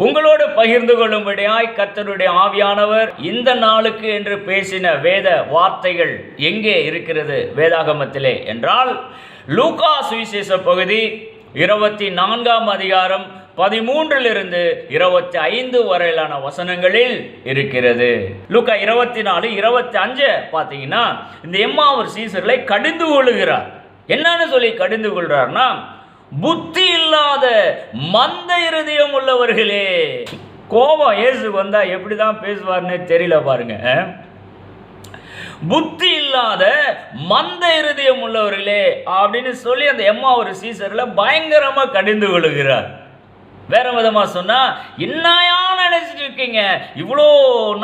உங்களோடு பகிர்ந்து கொள்ளும்படியாய் கர்த்தருடைய ஆவியானவர் இந்த நாளுக்கு என்று பேசின வேத வார்த்தைகள் எங்கே இருக்கிறது வேதாகமத்திலே என்றால், லூக்கா சுவிசேஷ பகுதி 24ஆம் அதிகாரம் 13 25 வரையிலான வசனங்களில் இருக்கிறது. லூக்கா 24, 25 பார்த்தீங்கன்னா, இந்த எம்மாவூர் சீசர்களை கடிந்து கொள்ளுகிறார். என்னன்னு சொல்லி கடிந்து கொள்றார்னா, புத்தி இல்லாத மந்த இருதயம் உள்ளவர்களே. கோபம் இயேசு வந்தா எப்படிதான் பேசுவார்னே தெரியல பாருங்க. புத்தி இல்லாத மந்த இருதயம் உள்ளவர்களே அப்படின்னு சொல்லி அந்த எம்மாவூர் சீசர்களை பயங்கரமா கடிந்து கொள்ளுகிறார். வேற விதமா சொன்னா, என்னையா நினைச்சிட்டு இருக்கீங்க, இவ்வளோ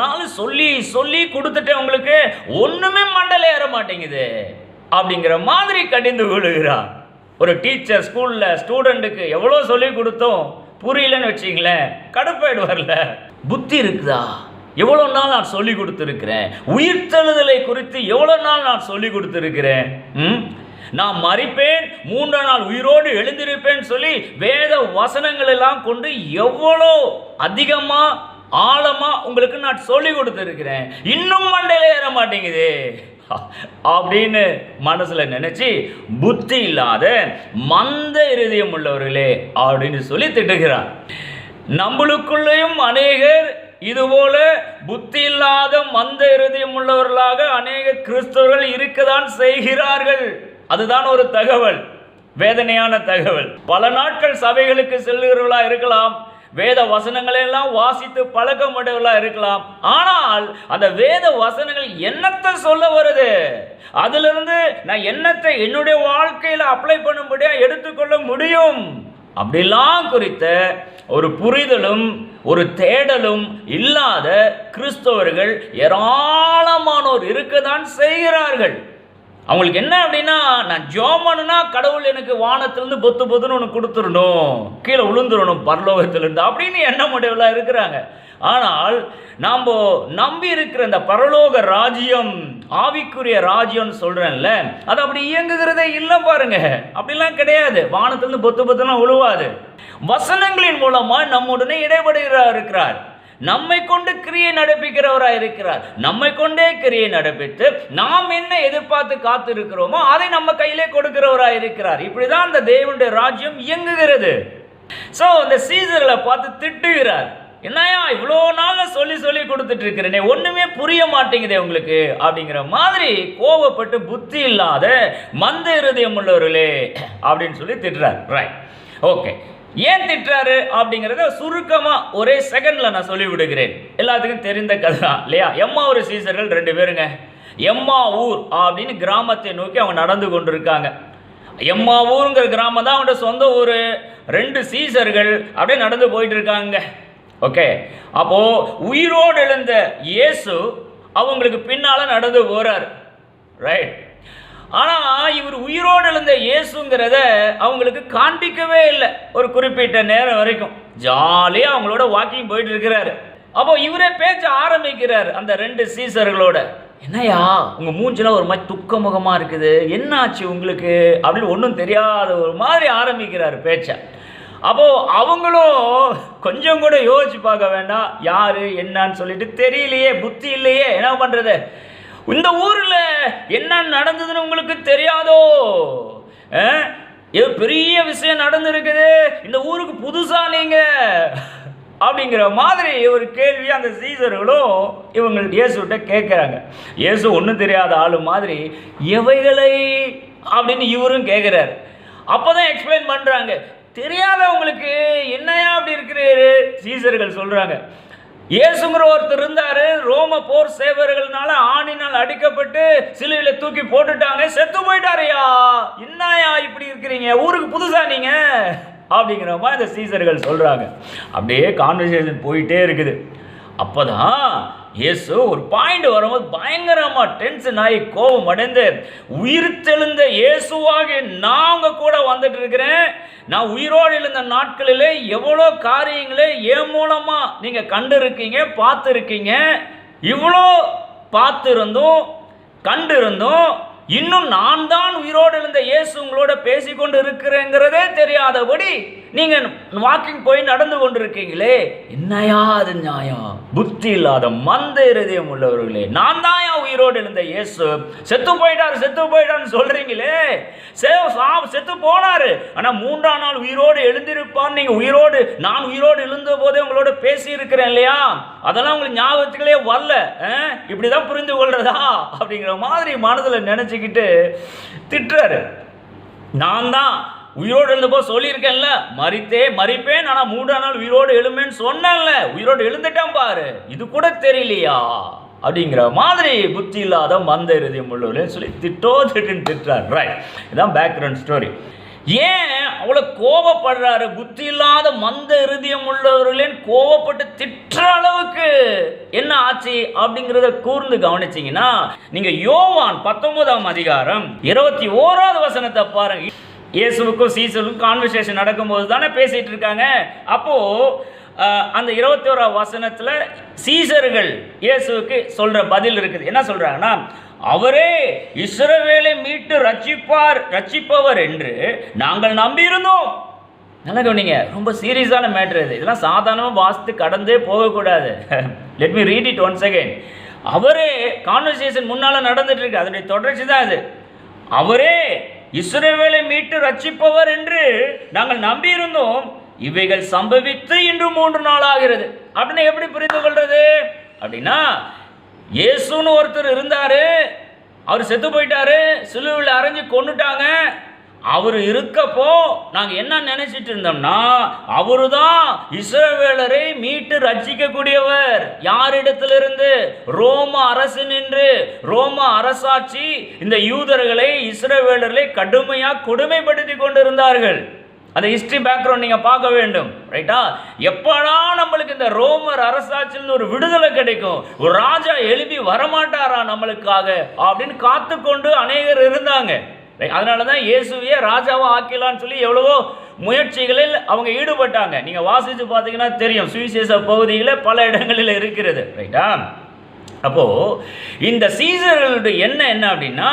நாள் சொல்லி சொல்லி கொடுத்துட்டேன், உங்களுக்கு ஒண்ணுமே மண்டல ஏற மாட்டேங்குது அப்படிங்கிற மாதிரி கடிந்து கொள்ளுகிறார். ஒரு டீச்சர் ஸ்கூல்ல ஸ்டூடெண்ட்டுக்கு எவ்வளோ சொல்லி கொடுத்தோம், புரியலன்னு வச்சிங்களேன், கடுப்பாயிடுவார்ல. புத்தி இருக்குதா, எவ்வளோ நாள் நான் சொல்லி கொடுத்துருக்கிறேன், உயிர்த்தெழுதலை குறித்து எவ்வளோ நாள் நான் சொல்லி கொடுத்துருக்கிறேன், நான் மரிப்பேன் 3ஆம் நாள் உயிரோடு எழுந்திருப்பேன் சொல்லி வேத வசனங்கள் எல்லாம் கொண்டு எவ்வளோ அதிகமா ஆழமா உங்களுக்கு நான் சொல்லி கொடுத்துருக்கிறேன், இன்னும் மண்டையில ஏற மாட்டேங்குது அப்படின்னு மனசுல நினைச்சு, புத்தி இல்லாத மந்த இருதயம் உள்ளவர்களே அப்படின்னு சொல்லி திட்டுகிறார். நம்மளுக்குள்ளேயும் அநேகர் இதுபோல புத்தி இல்லாத மந்த இருதயம் உள்ளவர்களாக அநேக கிறிஸ்தவர்கள் இருக்கதான் செய்கிறார்கள். அதுதான் ஒரு தகவல், வேதனையான தகவல். பல நாட்கள் சபைகளுக்கு செல்லுகிறவர்களா இருக்கலாம், வேத வசனங்களை எல்லாம் வாசித்து பழக்கமுடையவர்களா இருக்கலாம். ஆனால் அந்த வேத வசனங்கள் என்னத்தை சொல்ல வருது, அதிலிருந்து நான் என்னத்தை என்னுடைய வாழ்க்கையில் அப்ளை பண்ணும்படியா எடுத்துக்கொள்ள முடியும் அப்படிலாம் குறித்த ஒரு புரிதலும் ஒரு தேடலும் இல்லாத கிறிஸ்தவர்கள் ஏராளமானோர் இருக்கதான் செய்கிறார்கள். அவங்களுக்கு என்ன அப்படின்னா, நான் ஜோமனுனா கடவுள் எனக்கு வானத்திலிருந்து பொத்து பொத்துன்னு ஒன்று கொடுத்துடணும், கீழே விழுந்துடணும் பரலோகத்திலிருந்து அப்படின்னு எண்ணமுடையவர்களா இருக்கிறாங்க. ஆனால் நாம் நம்பி இருக்கிற இந்த பரலோக ராஜ்யம், ஆவிக்குரிய ராஜ்யம் சொல்றேன்ல, அது அப்படி இயங்குகிறதே இல்லை பாருங்க. அப்படிலாம் கிடையாது. வானத்திலிருந்து பொத்து பொத்துலாம் விழுவாது. வசனங்களின் மூலமா நம்முடனே இடைபடுகிறா இருக்கிறார், நம்மை கொண்டு கிரியை நடப்பிக்கிறவராக இருக்கிறார். நம்மை கொண்டே கிரியை நடப்பித்து நாம் என்ன எதிர்பார்த்து காத்து இருக்கிறோமோ அதை நம்ம கையிலே கொடுக்கிறவராக இருக்கிறார். இப்படிதான் இந்த தேவனுடைய ராஜ்யம் இயங்குகிறது. சோ இந்த சீசர்களை பார்த்து திட்டுகிறார். என்னையா இவ்வளோ நாள் சொல்லி சொல்லி கொடுத்துட்டு இருக்கிறேனே, ஒண்ணுமே புரிய மாட்டேங்குதே உங்களுக்கு அப்படிங்கிற மாதிரி கோபப்பட்டு, புத்தி இல்லாத மந்த இருதயம் உள்ளவர்களே அப்படின்னு சொல்லி திட்டுறார். Right, okay. ஏன் திட்டுறாரு அப்படிங்கிறத சுருக்கமா ஒரே செகண்ட்ல நான் சொல்லி விடுகிறேன். எல்லாத்துக்கும் தெரிந்த கதை தான் இல்லையா? எம்மாவூர் சீசர்கள் 2 பேருங்க. எம்மாவூர் அப்படின்னு கிராமத்தை நோக்கி அவங்க நடந்து கொண்டிருக்காங்க. எம்மாவூருங்கிற கிராமம் தான் அவங்களோட சொந்த ஊர். 2 சீசர்கள் அப்படியே நடந்து போயிட்டு இருக்காங்க. ஓகே, அப்போ உயிரோடு எழுந்த இயேசு அவங்களுக்கு பின்னால நடந்து போறார். ரைட். ஆனா இவர் உயிரோடு எழுந்த இயேசுங்கிறத அவங்களுக்கு காண்பிக்கவே இல்லை. ஒரு குறிப்பிட்ட நேரம் வரைக்கும் ஜாலியா அவங்களோட வாக்கிங் போயிட்டு இருக்கிறாரு. அப்போ இவரே பேச்ச ஆரம்பிக்கிறார் அந்த 2 சீசர்களோட. என்னையா உங்க மூஞ்சில ஒரு மாதிரி துக்க முகமா இருக்குது, என்ன ஆச்சு உங்களுக்கு அப்படின்னு ஒன்றும் தெரியாத ஒரு மாதிரி ஆரம்பிக்கிறாரு பேச்ச. அப்போ அவங்களும் கொஞ்சம் கூட யோசிச்சு பார்க்க வேண்டாம், யாரு என்னன்னு சொல்லிட்டு தெரியலையே, புத்தி இல்லையே, என்ன பண்றது, இந்த ஊர்ல என்ன நடந்ததுன்னு உங்களுக்கு தெரியாதோ, பெரிய விஷயம் நடந்திருக்குது, இந்த ஊருக்கு புதுசா நீங்க அப்படிங்கிற மாதிரி ஒரு கேள்வி அந்த சீசர்களும் இவங்க இயேசுகிட்ட கேட்குறாங்க. இயேசு ஒன்றும் தெரியாத ஆளு மாதிரி எவைகளை அப்படின்னு இவரும் கேட்குறாரு. அப்போதான் எக்ஸ்பிளைன் பண்றாங்க. தெரியாதவங்களுக்கு என்னையா அப்படி இருக்கிறாரு, சீசர்கள் சொல்றாங்க. இயேசுங்கிற ஒருத்தர் இருந்தாரு, ரோம போர் சேவர்கள்னால ஆணினால் அடிக்கப்பட்டு சிலுவையில தூக்கி போட்டுட்டாங்க, செத்து போயிட்டாரையா, என்னையா இப்படி இருக்கிறீங்க, ஊருக்கு புதுசா நீங்க அப்படிங்கிற மாதிரி இந்த சீசர்கள் சொல்றாங்க. அப்படியே கான்வர்சேஷன் போயிட்டே இருக்குது. அப்பதான் இயேசு ஒரு பாயிண்ட் வரும்போது பயங்கரமா டென்ஷன் ஆகி கோபம் அடைந்து, உயிர்த்தெழுந்த இயேசுவாக நான் கூட வந்துட்டு இருக்கிறேன், நான் உயிரோடு எழுந்த நாட்களிலே எவ்வளோ காரியங்களே என் மூலமா நீங்க கண்டு இருக்கீங்க, பார்த்து இருக்கீங்க. இவ்வளோ பார்த்து இருந்தும் கண்டு இருந்தும் இன்னும் நான் தான் உயிரோடு எழுந்த இயேசு உங்களோட பேசிக்கொண்டு இருக்கிறேங்கிறதே தெரியாதபடி நீங்க வாக்கிங் போய் நடந்து கொண்டிருக்கீங்களே, என்னையா அது நியாயம்? புத்தி இல்லாத மந்த இருதயம் உள்ளவர்களே, நான் தான் உயிரோடு எழுந்த இயேசு செத்து போயிட்டாரு சொல்றீங்களே. செத்து போனாரு, ஆனா 3ஆம் நாள் உயிரோடு எழுந்திருப்பான். நீங்க நான் உயிரோடு எழுந்த போதே உங்களோட பேசி இருக்கிறேன் இல்லையா, அதெல்லாம் உங்களுக்கு ஞாபகத்துக்குள்ளே வரல. இப்படிதான் புரிந்து கொள்றதா அப்படிங்கிற மாதிரி மனதில் நினைச்சுக்கிட்டு திட்டுறாரு. நான் தான் உயிரோடு எழுந்தப்போ சொல்லியிருக்கேன்ல, மறிப்பேன், ஆனா 3ஆம் நாள் உயிரோடு எழுமேன்னு சொன்னேன்ல, உயிரோடு எழுந்துட்டேன் பாரு, இது கூட தெரியலையா அப்படிங்கிற மாதிரி புத்தி இல்லாத மந்த இருதயம் உள்ளவர்களே சொல்லி திட்டுறார். ரைட், இதான் பேக்ரவுண்ட் ஸ்டோரி. ஏன் அவ்வளோ கோபப்படுறாரு? புத்தி இல்லாத மந்த இருதயம் உள்ளவர்களே கோபப்பட்டு திட்டுற அளவுக்கு என்ன ஆச்சு அப்படிங்கிறத கூர்ந்து கவனிச்சிங்கன்னா, நீங்க யோவான் 19ஆம் அதிகாரம் 21வது வசனத்தை பாருங்க. இயேசுவுக்கும் சீசருக்கும் கான்வர்சேஷன் நடக்கும்போது தானே பேசிட்டு இருக்காங்க. அப்போ அந்த 21ஆம் வசனத்துல சீசர்கள் இயேசுவுக்கு சொல்ற பதில் இருக்குது. என்ன சொல்றாங்கன்னா, அவரே இஸ்ரவேலை மீட்டு ரட்சிப்பவர் என்று நாங்கள் நம்பியிருந்தோம். நல்லா கவனிங்க, ரொம்ப சீரியஸான மேட்டர் இது. இதெல்லாம் சாதாரணமாக வாசித்து கடந்தே போகக்கூடாது. Let me read it once again. அவரே, கான்வர்சேஷன் முன்னால் நடந்துட்டு இருக்கு, அதனுடைய தொடர்ச்சி தான் அது. அவரே இஸ்ரவேலை மீட்டு ரட்சிப்பவர் என்று நாங்கள் நம்பியிருந்தோம், இவைகள் சம்பவித்து இன்று 3 நாள் ஆகிறது. அப்படின்னு எப்படி புரிந்து கொள்றது? அப்படின்னா, இயேசுன்னு ஒருத்தர் இருந்தாரு, அவர் செத்து போயிட்டாரு, சிலுவையில் அரைஞ்சு கொன்னுட்டாங்க. அவர் இருக்கப்போ நாங்கள் என்ன நினைச்சிட்டு இருந்தோம்னா, அவரு தான் இஸ்ரவேலரை மீட்டு ரட்சிக்கக்கூடியவர். யாரிடத்திலிருந்து? ரோம அரசு நின்று, ரோம அரசாட்சி இந்த யூதர்களை, இஸ்ரவேலர்களை கடுமையாக கொடுமைப்படுத்தி கொண்டிருந்தார்கள். அந்த ஹிஸ்டரி பேக்ரவுண்ட் நீங்க பார்க்க வேண்டும். ரைட்டா? எப்படா நம்மளுக்கு இந்த ரோமர் அரசாட்சியில் ஒரு விடுதலை கிடைக்கும், ஒரு ராஜா எழுப்பி வரமாட்டாரா நம்மளுக்காக அப்படின்னு காத்து கொண்டு அநேகர் இருந்தாங்க. அதனாலதான் இயேசுவையே ராஜாவா ஆக்கலான்னு சொல்லி எவ்வளவோ முயற்சிகளில் அவங்க ஈடுபட்டாங்க. நீங்க வாசிச்சு பார்த்தீங்கன்னா தெரியும், சுவிசேஷ பகுதியில் பல இடங்களில் இருக்கிறது. ரைட்டா? அப்போ இந்த சீசர்களுடைய என்ன அப்படின்னா,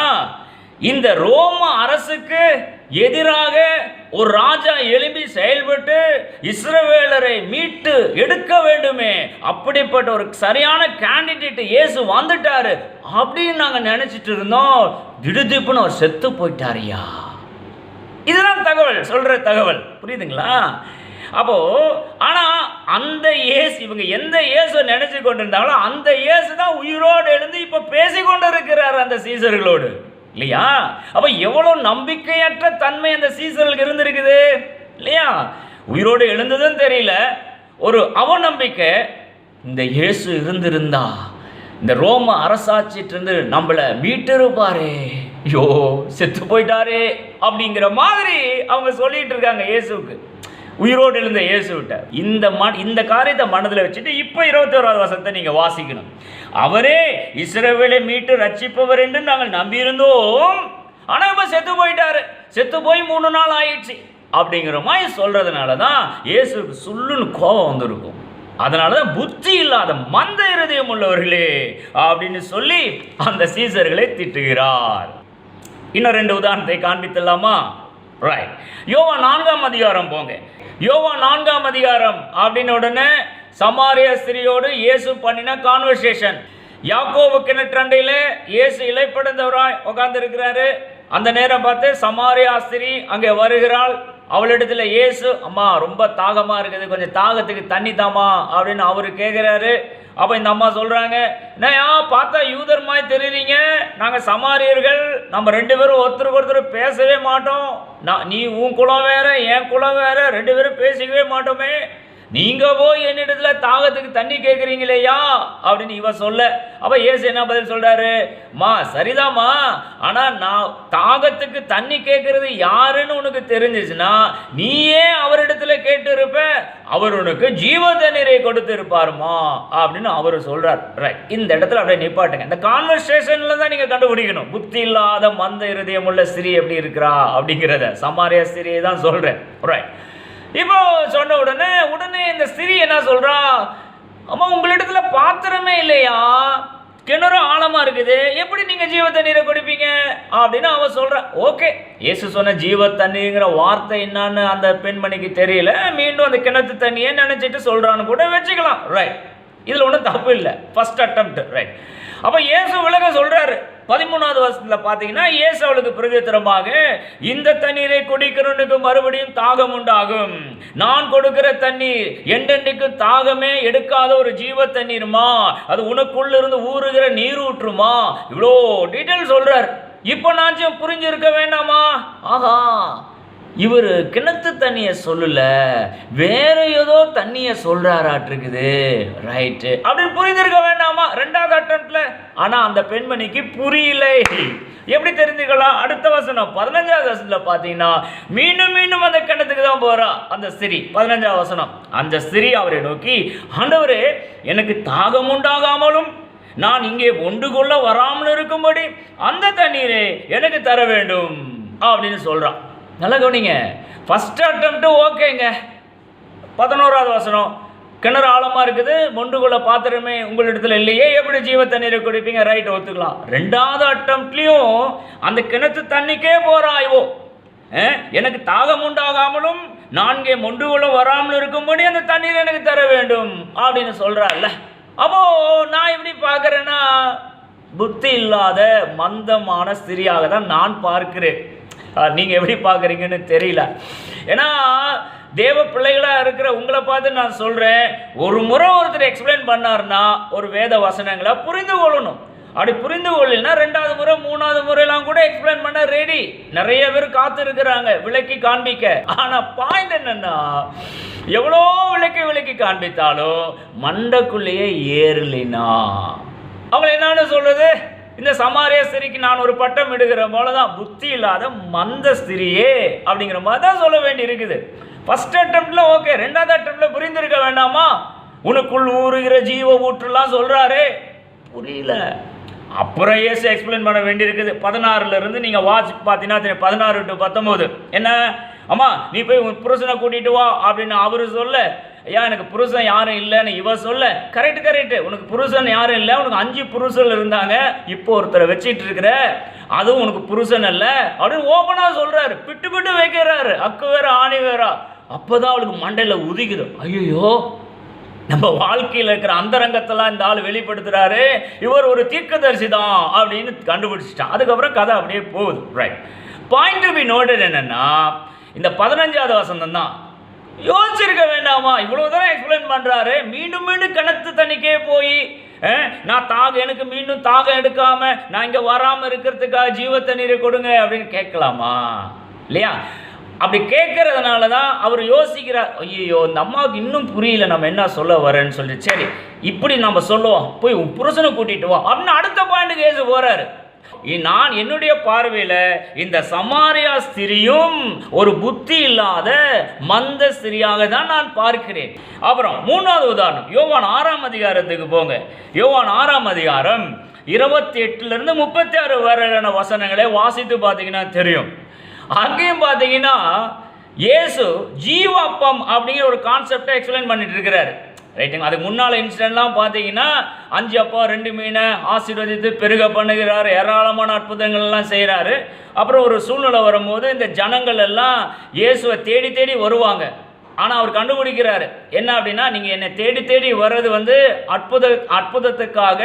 இந்த ரோம அரசுக்கு எதிராக ஒரு ராஜா எழும்பி செயல்பட்டு இஸ்ரவேலரை மீட்டு எடுக்க வேண்டுமே, அப்படிப்பட்ட ஒரு சரியான கேண்டிடேட் இயேசு வந்துட்டாரு அப்படின்னு நாங்க நினைச்சிட்டு இருந்தோம். திடுதிப்புன்னு அவர் செத்து போயிட்டாரியா. இதுதான் தகவல், சொல்ற தகவல். புரியுதுங்களா? அப்போ ஆனா அந்த இயேசு, இவங்க எந்த இயேசு நினைச்சு கொண்டிருந்தாங்களோ அந்த இயேசு தான் உயிரோடு எழுந்து இப்ப பேசிக்கொண்டு இருக்கிறார் அந்த சீசர்களோடு, இல்லையா? அப்ப எவ்வளவு நம்பிக்கையற்ற தன்மை அந்த சீசர்களுக்கு இருந்திருக்குது, இல்லையா? உயிரோடு எழுந்ததும் தெரியல, ஒரு அவநம்பிக்கை. இந்த இயேசு இருந்திருந்தா இந்த ரோம அரசாட்சியிலிருந்து நம்மளை மீட்டு இருப்பாரே, ஐயோ செத்து போயிட்டாரே அப்படிங்கிற மாதிரி அவங்க சொல்லிட்டு இருக்காங்க இயேசுக்கு, உயிரோடு எழுந்த இயேசுவிட்ட. இந்த காரியத்தை மனதில் வச்சுட்டு இப்போ 21வது வசனத்தை நீங்க வாசிக்கணும். அவரே இஸ்ரவேலை மீட்டு ரட்சிப்பவர் என்று நாங்கள் நம்பியிருந்தோம், ஆனா இப்ப செத்து போயிட்டாரு, செத்து போய் 3 நாள் ஆயிடுச்சு அப்படிங்கிற மாதிரி சொல்றதுனால தான் இயேசுக்கு சுள்ளுன்னு கோபம் வந்திருக்கும். அதனாலதான் புத்தி இல்லாத மந்த இருதயம் உள்ளவர்களே அப்படின்னு சொல்லி அந்த சீசர்களை திட்டுகிறார். இன்னும் 2 உதாரணத்தை காண்பித்தலாமா? ரைட், யோவான் 4ஆம் அதிகாரம் போங்க. யோவான் 4ஆம் அதிகாரம் அப்படின்னு உடனே சமாரிய ஸ்திரியோடு இயேசு பண்ணின கான்வர்சேஷன். யாக்கோபு கிணற்றண்டையில் இயேசு இலைப்படைந்தவராய் உட்கார்ந்து இருக்கிறாரு. அந்த நேரம் பார்த்து சமாரியா ஸ்திரி அங்கே வருகிறாள். அவளிடத்துல இயேசு, அம்மா ரொம்ப தாகமா இருக்குது, கொஞ்சம் தாகத்துக்கு தண்ணி தாமா அப்படின்னு அவரு கேட்கிறாரு. அப்ப இந்த அம்மா சொல்றாங்க, என்னையா பார்த்தா யூதர் மாதிரி தெரியுறீங்க, நாங்க சமாரியர்கள், நம்ம 2 பேரும் ஒருத்தருக்கு ஒருத்தர் பேசவே மாட்டோம், நீ உன் குலம் வேற என் குலம் வேற, 2 பேரும் பேசிக்கவே மாட்டோமே, நீங்க போய் என்னிடத்துல தாகத்துக்கு தண்ணி கேட்குறீங்களேயா அப்படின்னு இவ சொல்ல. அப்ப இயேசு என்ன பதில் சொல்றாரு? மா சரிதாம்மா, ஆனா நான் தாகத்துக்கு தண்ணி கேட்கறது யாருன்னு உனக்கு தெரிஞ்சிச்சுன்னா நீயே அவரிடத்துல கேட்டு இருப்ப, அவர் உனக்கு ஜீவ தண்ணீரை கொடுத்து இருப்பாருமா அப்படின்னு அவரு சொல்றார். ரைட், இந்த இடத்துல அப்படியே நிப்பாட்டுங்க. இந்த கான்வர்சேஷன்ல தான் நீங்க கண்டுபிடிக்கணும் புத்தி இல்லாத மந்த இருதயம் உள்ள ஸ்திரீ எப்படி இருக்கிறா அப்படிங்கிறத. சமாரிய ஸ்திரியை தான் சொல்றேன். ரைட், இப்போ சொன்ன உடனே இந்த ஸ்திரீ என்ன சொல்றா? அம்மா உங்களிடத்துல பாத்திரமே இல்லையா, கிணறு ஆழமா இருக்குது, எப்படி நீங்க ஜீவ தண்ணீரை குடிப்பீங்க அப்படின்னு அவ சொல்ற. ஓகே, இயேசு சொன்ன ஜீவ தண்ணீங்கிற வார்த்தை என்னன்னு அந்த பெண்மணிக்கு தெரியல, மீண்டும் அந்த கிணத்து தண்ணியை நினைச்சிட்டு சொல்றான்னு கூட வச்சுக்கலாம். ரைட், இதுல ஒன்றும் தப்பு இல்லை. First attempt. ரைட். அப்ப இயேசு விளக்க சொல்றாரு. 13வது வசனத்துல பாத்தீங்கன்னா, இயேசு அவளுக்கு பிரதித்திரமாக, இந்த தண்ணீரை குடிக்கிறவனுக்கு மறுபடியும் தாகம் உண்டாகும். நான் கொடுக்கிற தண்ணீர் என்றென்றைக்கும் தாகமே எடுக்காத ஒரு ஜீவ தண்ணீருமா, அது உனக்குள்ள இருந்து ஊறுகிற நீர் ஊற்றுமா. இவ்வளோ டீட்டெயில் சொல்றார். இப்ப நான் புரிஞ்சிருக்க வேண்டாமா? ஆஹா, இவர் கிணத்து தண்ணியை சொல்லல, வேற ஏதோ தண்ணியை சொல்றாராட்டிருக்குது. ரைட்டு அப்படின்னு புரிஞ்சிருக்க வேண்டாமா 2வது அட்டெம்ப்ட்ல? ஆனா அந்த பெண்மணிக்கு புரியல. எப்படி தெரிஞ்சுக்கலாம்? அடுத்த வசனம் 15வது வசனத்துல பாத்தீங்கன்னா, மீண்டும் மீண்டும் அந்த கிணத்துக்கு தான் போறா அந்த ஸ்திரீ. 15வது வசனம், அந்த ஸ்திரீ அவரை நோக்கி, ஆண்டவரே, எனக்கு தாகம் உண்டாகாமலும் நான் இங்கே ஒன்று கொள்ள வராமல் இருக்கும்படி அந்த தண்ணீரை எனக்கு தர வேண்டும் அப்படின்னு சொல்றான். நல்லா கவனிங்க. ஃபர்ஸ்ட் அட்டெம்ப்ட் ஓகேங்க. 11வது வசனம், கிணறு ஆழமா இருக்குது, மொண்டுக்குள்ள பாத்திரமே உங்களிடத்துல இல்லையே, எப்படி ஜீவ தண்ணீரை குடிப்பீங்க? ரைட், ஒத்துக்கலாம். 2வது அட்டெம்ப்ட்லயும் அந்த கிணத்து தண்ணிக்கே போறாய்வோ, எனக்கு தாகம் உண்டாகாமலும் நான்கே மொண்டுக்குள்ள வராமல் இருக்கும்படி அந்த தண்ணீர் எனக்கு தர வேண்டும் அப்படின்னு சொல்றாருல்ல. அப்போ நான் எப்படி பார்க்கறேன்னா, புத்தி இல்லாத மந்தமான ஸ்திரியாக தான் நான் பார்க்கிறேன். நீங்கள் எப்படி பார்க்குறீங்கன்னு தெரியல. ஏன்னா தேவ பிள்ளைகளாக இருக்கிற உங்களை பார்த்து நான் சொல்கிறேன், ஒரு முறை ஒருத்தர் எக்ஸ்பிளைன் பண்ணார்னா ஒரு வேத வசனங்களை புரிந்து கொள்ளணும். அப்படி புரிந்து கொள்ளலைன்னா 2வது முறை 3வது முறையெல்லாம் கூட எக்ஸ்பிளைன் பண்ண ரெடி. நிறைய பேர் காத்து இருக்கிறாங்க விளக்கி காண்பிக்க. ஆனால் பாயிண்ட் என்னன்னா, எவ்வளோ விளக்கி காண்பித்தாலும் மண்டக்குள்ளேயே ஏறலைனா அவங்க என்னன்னு சொல்றது? இந்த சமாரிய ஸ்திரிக்கு நான் ஒரு பட்டம் இடுகிற போலதான், புத்தி இல்லாத மந்த ஸ்திரியே அப்படிங்கிற மாதிரி தான் சொல்ல வேண்டி இருக்குது. ஃபர்ஸ்ட் அட்டெம்ப்ட்ல ஓகே, 2வது அட்டெம்ப்ட்ல புரிந்திருக்க வேண்டாமா? உனக்குள் ஊறுகிற ஜீவ ஊற்றுலாம் சொல்றாரு, புரியல. அப்புறம் ஏசு எக்ஸ்பிளைன் பண்ண வேண்டி இருக்குது. 16ல இருந்து நீங்க வாட்ச் பார்த்தீங்கன்னா 16 to 19 என்ன, அம்மா நீ போய் உன் புருஷனை கூட்டிட்டு வா அப்படின்னு அவரு சொல்ல, ஐயா எனக்கு புருஷன் யாரும் இல்லைன்னு இவ சொல்ல, கரெக்ட், உனக்கு புருஷன் யாரும் இல்லை, உனக்கு 5 புருஷன் இருந்தாங்க, இப்போ ஒருத்தரை வச்சிட்டு இருக்கிற, அதுவும் உனக்கு புருஷன் அல்ல அப்படின்னு ஓப்பனா சொல்றாரு. பிட்டு வைக்கிறாரு, அக்கு வேற ஆணி வேற. அப்பதான் அவளுக்கு மண்டையில உதிக்குது, ஐயோ நம்ம வாழ்க்கையில் இருக்கிற அந்தரங்கத்தெல்லாம் இந்த ஆள் வெளிப்படுத்துறாரு, இவர் ஒரு தீர்க்கதரிசி தான் அப்படின்னு கண்டுபிடிச்சிட்டான். அதுக்கப்புறம் கதை அப்படியே போகுது. Right, point to be noted என்னன்னா, இந்த 15வது வசனம் தான். யோசிச்சிருக்க வேண்டாமா? இவ்வளவு தூரம் எக்ஸ்பிளைன் பண்றாரு, மீண்டும் கிணத்து தண்ணிக்கே போய் நான் எனக்கு மீண்டும் தாகம் எடுக்காம நான் இங்க வராம இருக்கிறதுக்காக ஜீவ தண்ணீரை கொடுங்க அப்படின்னு கேட்கலாமா? இல்லையா? அப்படி கேட்கறதுனால தான் அவர் யோசிக்கிறார், ஐயோ இந்த அம்மாவுக்கு இன்னும் புரியல நம்ம என்ன சொல்ல வரேன்னு சொல்லி, சரி இப்படி நம்ம சொல்லுவோம், போய் உன் புருஷனை கூட்டிட்டு வா அப்படின்னு அடுத்த பாயிண்ட்டுக்கு ஏசு போறாரு. நான் என்னுடைய பார்வையில் இந்த சமாரியா ஸ்திரியும் ஒரு புத்தி இல்லாத மந்த ஸ்திரியாக தான் நான் பார்க்கிறேன். அப்புறம் 3வது உதாரணம், யோவான் 6ஆம் அதிகாரத்துக்கு போங்க. யோவான் 6ஆம் அதிகாரம் 28 36 வரையிலான வசனங்களை வாசித்து பார்த்தீங்கன்னா தெரியும். அங்கேயும் பார்த்தீங்கன்னா இயேசு ஜீவாப்பம் அப்படிங்கிற ஒரு கான்செப்டை எக்ஸ்பிளைன் பண்ணிட்டு இருக்கிறாரு. ரைட்டுங்க. அதுக்கு முன்னால் இன்சிடென்ட்லாம் பார்த்தீங்கன்னா 5 அப்பா 2 மீனை ஆசீர்வதித்து பெருக பண்ணுகிறார், ஏராளமான அற்புதங்கள்லாம் செய்கிறாரு. அப்புறம் ஒரு சூழ்நிலை வரும்போது இந்த ஜனங்கள் எல்லாம் இயேசுவை தேடி வருவாங்க. ஆனால் அவர் கண்டுபிடிக்கிறாரு என்ன அப்படின்னா, நீங்கள் என்னை தேடி வர்றது அற்புதத்துக்காக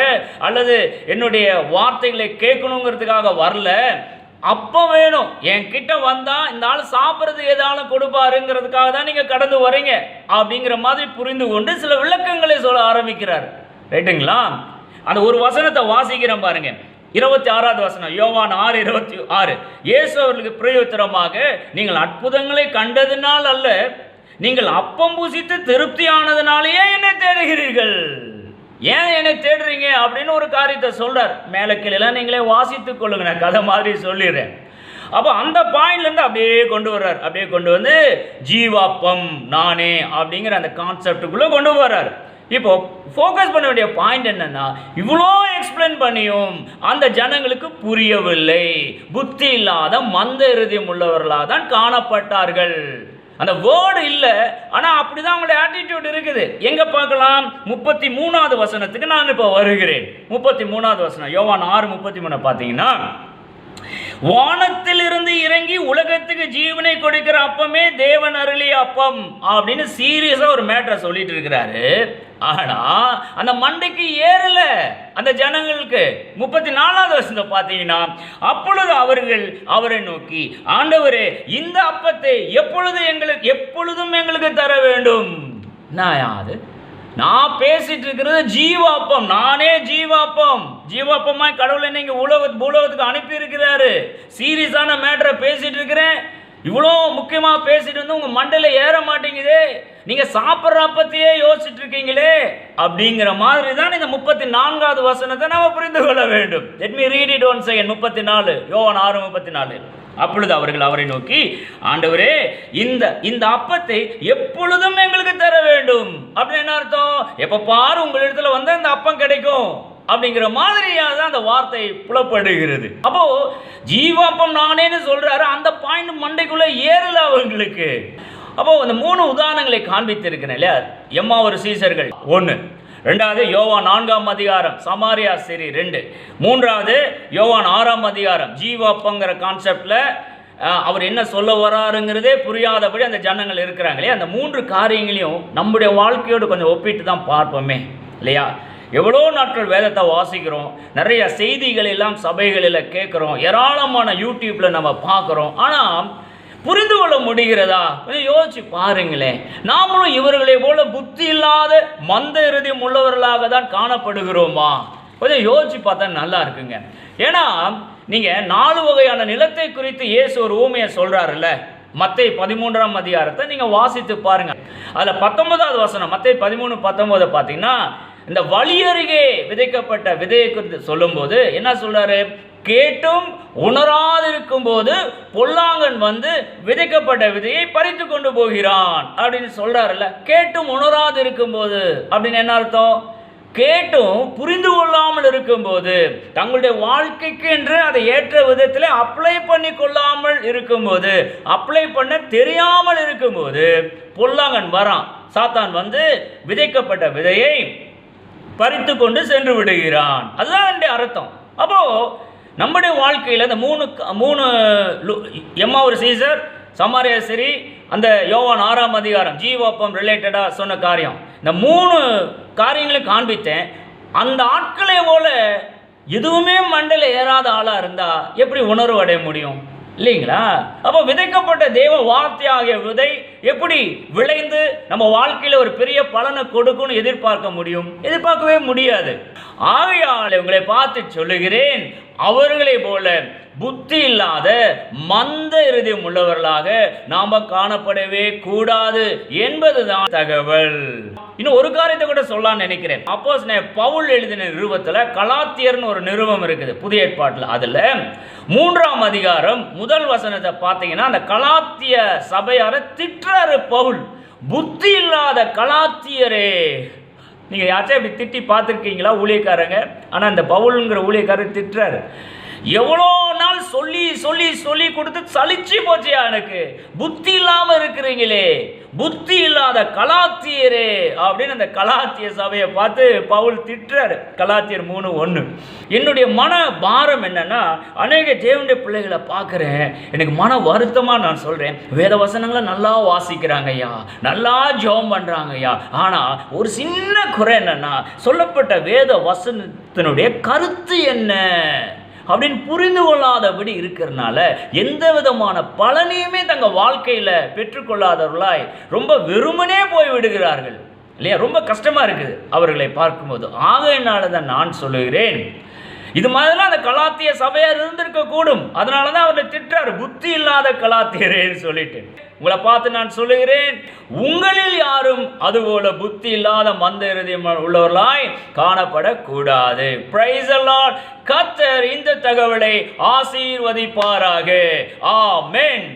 அல்லது என்னுடைய வார்த்தைகளை கேட்கணுங்கிறதுக்காக வரல, அப்போ வேணும் என்கிட்ட வந்தா இந்த ஆள் சாப்பிட்றது ஏதாலும் கொடுப்பாருங்கிறதுக்காக தான் நீங்க கடந்து வரீங்க அப்படிங்கிற மாதிரி புரிந்து கொண்டு சில விளக்கங்களை சொல்ல ஆரம்பிக்கிறார். ரைட்டுங்களா? அந்த ஒரு வசனத்தை வாசிக்கிறேன் பாருங்க. 26வது வசனம், யோவான் 6:26. இயேசு அவர்களுக்கு பிரயோஜனமாக, நீங்கள் அற்புதங்களை கண்டதினால் அல்ல, நீங்கள் அப்பம் புசித்து திருப்தி ஆனதுனாலேயே என்னை தேடுகிறீர்கள். ஏன் என்னை தேடுறீங்க அப்படின்னு ஒரு காரியத்தை சொல்றார். மேலே கீழே நீங்களே வாசித்துக் கொள்ளுங்க, நான் கதை மாதிரி சொல்லிடுறேன். அப்போ அந்த பாயிண்ட்லேருந்து அப்படியே கொண்டு வர்றார். அப்படியே கொண்டு வந்து ஜீவாப்பம் நானே அப்படிங்கிற அந்த கான்செப்டுக்குள்ளே கொண்டு வர்றார். இப்போ ஃபோக்கஸ் பண்ண வேண்டிய பாயிண்ட் என்னன்னா, இவ்வளோ எக்ஸ்பிளைன் பண்ணியும் அந்த ஜனங்களுக்கு புரியவில்லை. புத்தி இல்லாத மந்த இருதயம் உள்ளவர்களாக தான் காணப்பட்டார்கள். அந்த வேர்டு இல்லை, ஆனால் அப்படிதான் அவங்களுடைய ஆட்டிடியூட் இருக்குது. எங்க பார்க்கலாம்? 33வது வசனத்துக்கு நான் இப்போ வருகிறேன். 33வது வசனம் யோவான் 6:33 பார்த்தீங்கன்னா, வானத்தில் இருந்து இறங்கி உலகத்துக்கு ஜீவனை கொடுக்கிற அப்பமே தேவன் அருளிய அப்பம் அப்படின்னு சீரியஸா ஒரு மேட்டரை சொல்லிட்டு இருக்கிறாரு. ஆனா அந்த மண்டைக்கு ஏறல அந்த ஜனங்களுக்கு. 34வது வசனம் பார்த்தீங்கன்னா, அப்பொழுது அவர்கள் அவரை நோக்கி, ஆண்டவரே, இந்த அப்பத்தை எப்பொழுதும் எங்களுக்கு தர வேண்டும். நான் யாது நான் பேசிட்டு இருக்கிறது ஜீவாப்பம், நானே ஜீவாப்பம். ஜீவாப்பமாய் கடவுளை நீங்க பூலோகத்துக்கு அனுப்பி இருக்கிறாரு. சீரியஸான மேட்டரை பேசிட்டு இருக்கிறேன். இவ்வளோ முக்கியமாக பேசிட்டு வந்து உங்க மண்டையில ஏற மாட்டேங்குதே, நீங்க சாப்பிட்ற அப்பத்தையே யோசிச்சுட்டு இருக்கீங்களே அப்படிங்கிற மாதிரி தான் இந்த 34வது வசனத்தை நம்ம புரிந்து கொள்ள வேண்டும். Let me read it once again. 34 யோவான் 6:34. அப்பொழுது அவர்கள் அவரை நோக்கி, ஆண்டவரே, இந்த அப்பத்தை எப்பொழுதும் எங்களுக்கு தர வேண்டும். அப்படின்னு என்ன அர்த்தம்? எப்ப பாரு உங்களிடத்துல வந்து இந்த அப்பம் கிடைக்கும் அப்படிங்கிற மாதிரியாக தான் அந்த வார்த்தை புலப்படுகிறது. அப்போ ஜீவாப்பம் நானேன்னு சொல்றாரு. அந்த பாயிண்ட் மண்டைக்குள்ள ஏறல அவங்களுக்கு. அப்போ அந்த 3 உதாரணங்களை காண்பித்திருக்கிறேன் இல்லையா? எம்மாவூர் சீசர்கள் 1, 2வது யோவான் 4ஆம் அதிகாரம் சமாரியா ஸ்திரீ 2, 3வது யோவான் 6ஆம் அதிகாரம் ஜீவாப்பங்கிற கான்செப்ட்ல அவர் என்ன சொல்ல வராருங்கிறதே புரியாதபடி அந்த ஜனங்கள் இருக்கிறாங்களே. அந்த 3 காரியங்களையும் நம்முடைய வாழ்க்கையோடு கொஞ்சம் ஒப்பிட்டு தான் பார்ப்போமே இல்லையா? எவ்வளோ நாட்கள் வேதத்தை வாசிக்கிறோம், நிறைய செய்திகள் எல்லாம் சபைகளில் கேட்குறோம், ஏராளமான யூடியூப்பில் நம்ம பார்க்குறோம். ஆனால் புரிந்து கொள்ள முடிகிறதா? கொஞ்சம் யோசிச்சு பாருங்களேன். நாமளும் இவர்களை போல புத்தி இல்லாத மந்த இருதயம் உள்ளவர்களாக தான் காணப்படுகிறோமா? கொஞ்சம் யோசிச்சு பார்த்தா நல்லா இருக்குங்க. ஏன்னா நீங்கள் 4 வகையான நிலத்தை குறித்து இயேசு ஒரு ஊமையை சொல்கிறாருல்ல. மத்தேயு 13ஆம் அதிகாரத்தை நீங்கள் வாசித்து பாருங்க. அதில் 19வது வசனம் மத்தேயு 13:19 பார்த்தீங்கன்னா, இந்த வழி அருகே விதைக்கப்பட்ட விதையை குறித்து சொல்லும்போது என்ன சொல்றாரு? கேட்டும் உணராதிருக்கும் போது பொல்லாங்கன் வந்து விதைக்கப்பட்ட விதையை பறித்து கொண்டு போகிறான் அப்படின்னு சொல்றாருல்ல. கேட்டும் உணராதிருக்கும் போது அப்படின்னு என்ன அர்த்தம்? கேட்டும் புரிந்து கொள்ளாமல் இருக்கும்போது, தங்களுடைய வாழ்க்கைக்கு என்று அதை ஏற்ற விதத்தில் அப்ளை பண்ணி கொள்ளாமல் இருக்கும்போது, அப்ளை பண்ண தெரியாமல் இருக்கும்போது பொல்லாங்கன் வரான். சாத்தான் வந்து விதைக்கப்பட்ட விதையை பறித்து கொண்டு சென்று விடுகிறான். அதுதான் என்னுடைய அர்த்தம். அப்போ நம்முடைய வாழ்க்கையில் இந்த 3 எம்மாவூர் சீசர், சமாரியா ஸ்திரீ, அந்த யோவான் 6ஆம் அதிகாரம் ஜீவாப்பம் ரிலேட்டடாக சொன்ன காரியம், இந்த 3 காரியங்களையும் காண்பித்தேன். அந்த ஆட்களை போல எதுவுமே மண்டையில் ஏறாத ஆளாக இருந்தால் எப்படி உணர்வு அடைய முடியும் இல்லைங்களா? அப்போ விதைக்கப்பட்ட தேவ வார்த்தை ஆகிய விதை எப்படி விளைந்து நம்ம வாழ்க்கையில் ஒரு பெரிய பலனை கொடுக்கும்னு எதிர்பார்க்க முடியும்? எதிர்பார்க்கவே முடியாது. ஆகையால் உங்களை பார்த்து சொல்லுகிறேன், அவர்களை போல புத்தி இல்லாத மந்த இருதயம் உள்ளவர்களாக நாம காணப்படவே கூடாது என்பதுதான் தகவல். இன்னும் ஒரு காரியத்தை கூட சொல்லலாம்னு நினைக்கிறேன். அப்போஸ்தலன் பவுல் எழுதின நிருபத்தில் கலாத்தியர்னு ஒரு நிருபம் இருக்குது புதிய ஏற்பாட்டில். அதில் 3ஆம் அதிகாரம் 1 வசனத்தை பார்த்தீங்கன்னா, அந்த கலாத்திய சபையார திட்டுறாரு பவுல். புத்தி இல்லாத கலாத்தியரே. நீங்கள் யாச்சும் இப்படி திட்டி பார்த்துருக்கீங்களா ஊழியக்காரங்க? ஆனால் அந்த பவுலுங்கிற ஊழியக்காரர் திட்டுறாரு. எவ்வளோ நாள் சொல்லி சொல்லி சொல்லி கொடுத்து சலிச்சு போச்சியா எனக்கு, புத்தி இல்லாமல் இருக்கிறீங்களே, புத்தி இல்லாத கலாத்தியரே அப்படின்னு அந்த கலாத்திய சபையை பார்த்து பவுல் திட்டுறாரு. கலாத்தியர் 3:1. என்னுடைய மன பாரம் என்னன்னா, அநேக தேவனுடைய பிள்ளைகளை பார்க்குறேன், எனக்கு மன வருத்தமாக நான் சொல்கிறேன், வேத வசனங்களை நல்லா வாசிக்கிறாங்க ஐயா, நல்லா ஜெபம் பண்ணுறாங்க ஐயா, ஆனால் ஒரு சின்ன குறை என்னன்னா, சொல்லப்பட்ட வேத வசனத்தினுடைய கருத்து என்ன அப்படின்னு புரிந்து கொள்ளாதபடி இருக்கிறதுனால எந்த விதமான பலனையுமே தங்கள் வாழ்க்கையில் பெற்றுக்கொள்ளாதவர்களாய் ரொம்ப வெறுமனே போய் விடுகிறார்கள் இல்லையா? ரொம்ப கஷ்டமாக இருக்குது அவர்களை பார்க்கும்போது. ஆகையினால தான் நான் சொல்லுகிறேன், இது மாதிரிலாம் அந்த கலாத்திய சபையார் இருந்திருக்க கூடும். அதனால தான் அவரை திட்டுறாரு, புத்தி இல்லாத கலாத்தியரேன்னு சொல்லிட்டு. உங்களை பார்த்து நான் சொல்லுகிறேன், உங்களில் யாரும் அதுபோல புத்தி இல்லாத மந்த இருதயம் உள்ளவர்களாய் காணப்படக்கூடாது. Price the Lord. கர்த்தர் இந்த தகவலை ஆசீர்வதிப்பாராக. ஆமென்,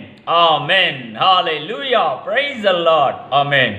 ஆமென், ஹalleluya. Praise the lord. ஆமென்.